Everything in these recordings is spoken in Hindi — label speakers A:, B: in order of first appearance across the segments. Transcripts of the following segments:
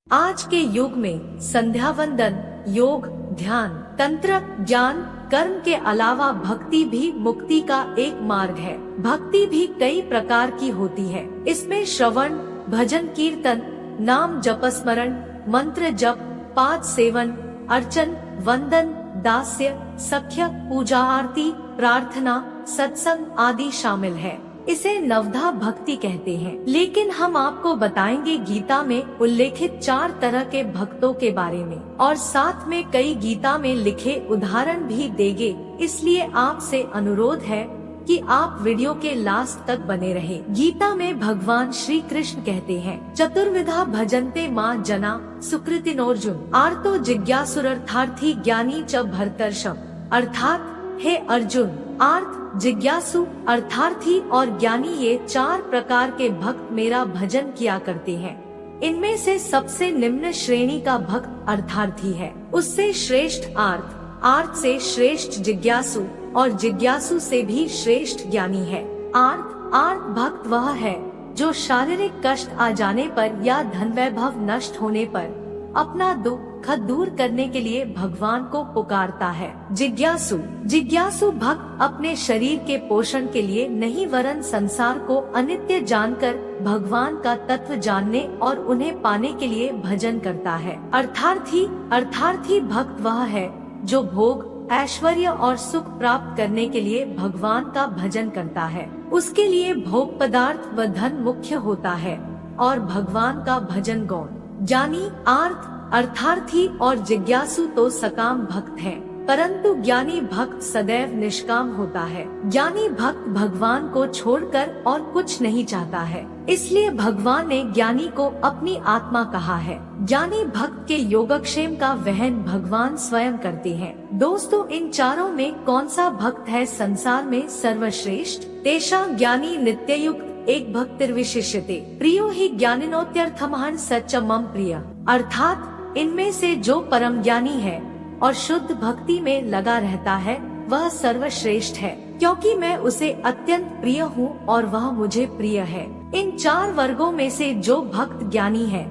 A: आज के युग में संध्या वंदन, योग, ध्यान, तंत्र, ज्ञान, कर्म के अलावा भक्ति भी मुक्ति का एक मार्ग है। भक्ति भी कई प्रकार की होती है। इसमें श्रवण, भजन, कीर्तन, नाम जपस्मरण, मंत्र जप, पाद सेवन, अर्चन, वंदन, दास्य, सख्य, पूजा, आरती, प्रार्थना, सत्संग आदि शामिल है। इसे नवधा भक्ति कहते हैं। लेकिन हम आपको बताएंगे गीता में उल्लेखित 4 तरह के भक्तों के बारे में, और साथ में कई गीता में लिखे उदाहरण भी देंगे। इसलिए आपसे अनुरोध है कि आप वीडियो के लास्ट तक बने रहें। गीता में भगवान श्री कृष्ण कहते हैं, चतुर्विधा भजन्ते मां जना सुकृतिनोर्जुन आर्तो जिज्ञासुरर्थार्थी ज्ञानी च भरतर्षभ। अर्थात हे अर्जुन, आर्त, जिज्ञासु, अर्थार्थी और ज्ञानी, ये 4 प्रकार के भक्त मेरा भजन किया करते हैं। इनमें से सबसे निम्न श्रेणी का भक्त अर्थार्थी है। उससे श्रेष्ठ आर्त, आर्त से श्रेष्ठ जिज्ञासु और जिज्ञासु से भी श्रेष्ठ ज्ञानी है। आर्त भक्त वह है जो शारीरिक कष्ट आ जाने पर या धन वैभव नष्ट होने पर अपना दुख दूर करने के लिए भगवान को पुकारता है। जिज्ञासु भक्त अपने शरीर के पोषण के लिए नहीं वरन संसार को अनित्य जानकर भगवान का तत्व जानने और उन्हें पाने के लिए भजन करता है। अर्थार्थी भक्त वह है जो भोग, ऐश्वर्य और सुख प्राप्त करने के लिए भगवान का भजन करता है। उसके लिए भोग पदार्थ व धन मुख्य होता है और भगवान का भजन गौण। ज्ञानी, अर्थार्थी और जिज्ञासु तो सकाम भक्त हैं, परंतु ज्ञानी भक्त सदैव निष्काम होता है। ज्ञानी भक्त भगवान को छोड़कर और कुछ नहीं चाहता है, इसलिए भगवान ने ज्ञानी को अपनी आत्मा कहा है। ज्ञानी भक्त के योगक्षेम का वहन भगवान स्वयं करते हैं। दोस्तों, इन चारों में कौन सा भक्त है संसार में सर्वश्रेष्ठ? तेषां ज्ञानी नित्ययुक्त एक भक्तिर्विशिष्यते प्रियो ही ज्ञानिनोत्यर्थमहं सच्च मम प्रिय। अर्थात इनमें से जो परम ज्ञानी है और शुद्ध भक्ति में लगा रहता है वह सर्वश्रेष्ठ है, क्योंकि मैं उसे अत्यंत प्रिय हूँ और वह मुझे प्रिय है। इन 4 वर्गों में से जो भक्त ज्ञानी है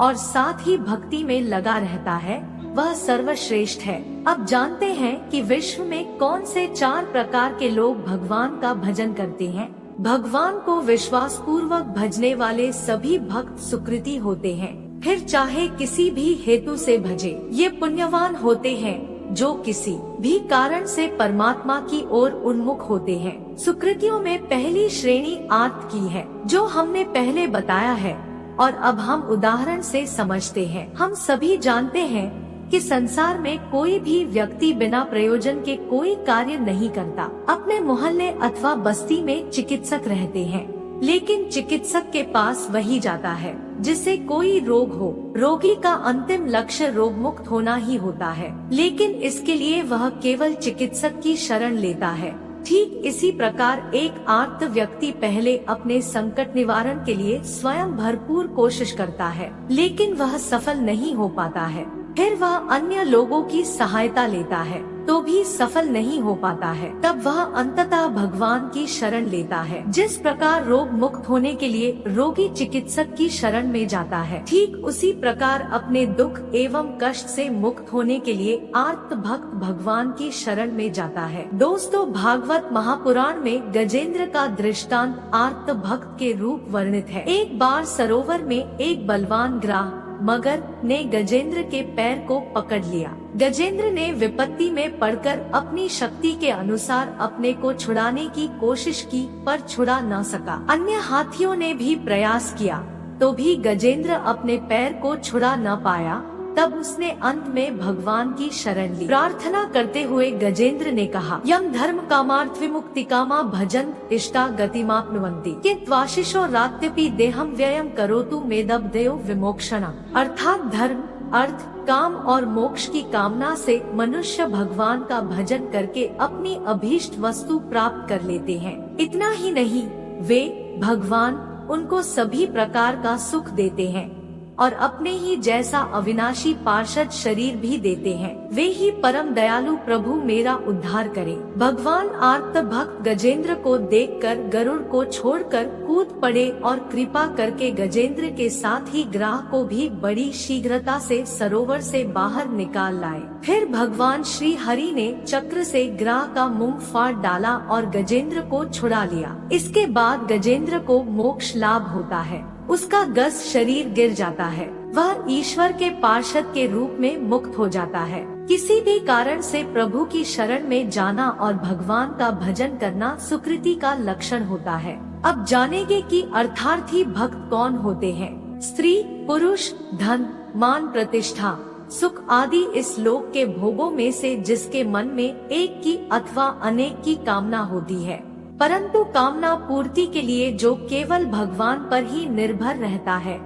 A: और साथ ही भक्ति में लगा रहता है वह सर्वश्रेष्ठ है। अब जानते हैं कि विश्व में कौन से 4 प्रकार के लोग भगवान का भजन करते हैं। भगवान को विश्वास पूर्वक भजने वाले सभी भक्त सुकृति होते हैं, फिर चाहे किसी भी हेतु से भजे। ये पुण्यवान होते हैं जो किसी भी कारण से परमात्मा की ओर उन्मुख होते हैं। सुकृतियों में पहली श्रेणी आर्त की है, जो हमने पहले बताया है और अब हम उदाहरण से समझते हैं। हम सभी जानते हैं कि संसार में कोई भी व्यक्ति बिना प्रयोजन के कोई कार्य नहीं करता। अपने मोहल्ले अथवा बस्ती में चिकित्सक रहते हैं, लेकिन चिकित्सक के पास वही जाता है जिससे कोई रोग हो। रोगी का अंतिम लक्ष्य रोग मुक्त होना ही होता है, लेकिन इसके लिए वह केवल चिकित्सक की शरण लेता है। ठीक इसी प्रकार एक आर्त व्यक्ति पहले अपने संकट निवारण के लिए स्वयं भरपूर कोशिश करता है, लेकिन वह सफल नहीं हो पाता है। फिर वह अन्य लोगों की सहायता लेता है तो भी सफल नहीं हो पाता है। तब वह अंततः भगवान की शरण लेता है। जिस प्रकार रोग मुक्त होने के लिए रोगी चिकित्सक की शरण में जाता है, ठीक उसी प्रकार अपने दुख एवं कष्ट से मुक्त होने के लिए आर्त भक्त भगवान की शरण में जाता है। दोस्तों, भागवत महापुराण में गजेंद्र का दृष्टांत आर्त भक्त के रूप वर्णित है। एक बार सरोवर में एक बलवान ग्राह मगर ने गजेंद्र के पैर को पकड़ लिया। गजेंद्र ने विपत्ति में पड़कर अपनी शक्ति के अनुसार अपने को छुड़ाने की कोशिश की, पर छुड़ा न सका। अन्य हाथियों ने भी प्रयास किया तो भी गजेंद्र अपने पैर को छुड़ा न पाया। तब उसने अंत में भगवान की शरण ली। प्रार्थना करते हुए गजेंद्र ने कहा, यम धर्म कामार्थ विमुक्ति कामा भजन्त इष्टा गतिमाप्नुवन्ति किंत्वाशिषो रात्यपि देहम व्ययम करोतु मेदब्धयो विमोक्षणम्। अर्थात धर्म, अर्थ, काम और मोक्ष की कामना से मनुष्य भगवान का भजन करके अपनी अभीष्ट वस्तु प्राप्त कर लेते हैं। इतना ही नहीं, वे भगवान उनको सभी प्रकार का सुख देते हैं। और अपने ही जैसा अविनाशी पार्षद शरीर भी देते हैं। वे ही परम दयालु प्रभु मेरा उद्धार करें। भगवान आर्त भक्त गजेंद्र को देखकर गरुड़ को छोड़कर कूद पड़े और कृपा करके गजेंद्र के साथ ही ग्राह को भी बड़ी शीघ्रता से सरोवर से बाहर निकाल लाए। फिर भगवान श्री हरि ने चक्र से ग्राह का मुंह फाड़ डाला और गजेंद्र को छुड़ा लिया। इसके बाद गजेंद्र को मोक्ष लाभ होता है। उसका गस शरीर गिर जाता है। वह ईश्वर के पार्षद के रूप में मुक्त हो जाता है। किसी भी कारण से प्रभु की शरण में जाना और भगवान का भजन करना सुकृति का लक्षण होता है। अब जानेंगे कि अर्थार्थी भक्त कौन होते हैं। स्त्री, पुरुष, धन, मान, प्रतिष्ठा, सुख आदि इस लोक के भोगों में से जिसके मन में एक की अथवा अनेक की कामना होती है, परंतु कामना पूर्ति के लिए जो केवल भगवान पर ही निर्भर रहता है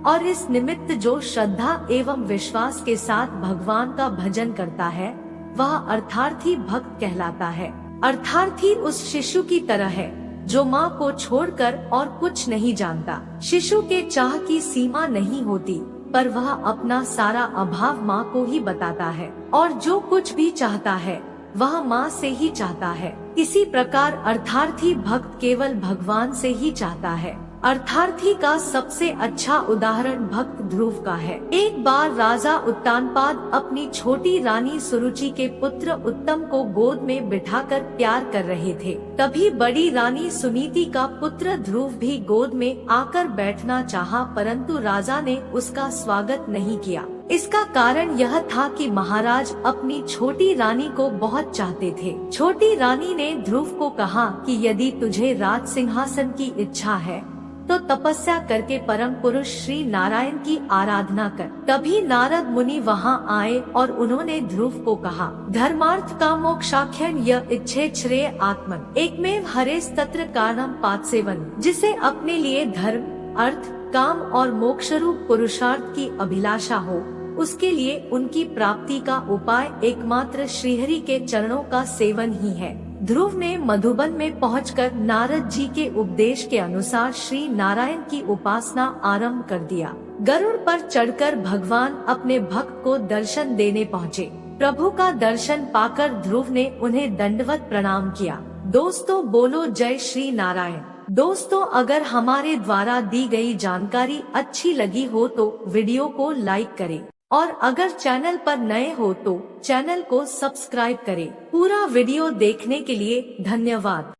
A: और इस निमित्त जो श्रद्धा एवं विश्वास के साथ भगवान का भजन करता है, वह अर्थार्थी भक्त कहलाता है। अर्थार्थी उस शिशु की तरह है जो माँ को छोड़कर और कुछ नहीं जानता। शिशु के चाह की सीमा नहीं होती, पर वह अपना सारा अभाव माँ को ही बताता है और जो कुछ भी चाहता है वह माँ से ही चाहता है। इसी प्रकार अर्थार्थी भक्त केवल भगवान से ही चाहता है। अर्थार्थी का सबसे अच्छा उदाहरण भक्त ध्रुव का है। एक बार राजा उत्तानपाद अपनी छोटी रानी सुरुचि के पुत्र उत्तम को गोद में बिठाकर प्यार कर रहे थे। तभी बड़ी रानी सुनीति का पुत्र ध्रुव भी गोद में आकर बैठना चाहा, परंतु राजा ने उसका स्वागत नहीं किया। इसका कारण यह था कि महाराज अपनी छोटी रानी को बहुत चाहते थे। छोटी रानी ने ध्रुव को कहा कि यदि तुझे राज सिंहासन की इच्छा है तो तपस्या करके परम पुरुष श्री नारायण की आराधना कर। तभी नारद मुनि वहां आए और उन्होंने ध्रुव को कहा, धर्मार्थ का मोक्षाख्यन यह इच्छे श्रेय आत्मन एकमेव हरेस तत्र कारणम पादसेवन। जिसे अपने लिए धर्म, अर्थ, काम और मोक्ष रूप पुरुषार्थ की अभिलाषा हो, उसके लिए उनकी प्राप्ति का उपाय एकमात्र श्रीहरि के चरणों का सेवन ही है। ध्रुव ने मधुबन में पहुंचकर नारद जी के उपदेश के अनुसार श्री नारायण की उपासना आरंभ कर दिया। गरुड़ पर चढ़कर भगवान अपने भक्त को दर्शन देने पहुँचे। प्रभु का दर्शन पाकर ध्रुव ने उन्हें दंडवत प्रणाम किया। दोस्तों बोलो जय श्री नारायण। दोस्तों अगर हमारे द्वारा दी गई जानकारी अच्छी लगी हो तो वीडियो को लाइक करें और अगर चैनल पर नए हो तो चैनल को सब्सक्राइब करें। पूरा वीडियो देखने के लिए धन्यवाद।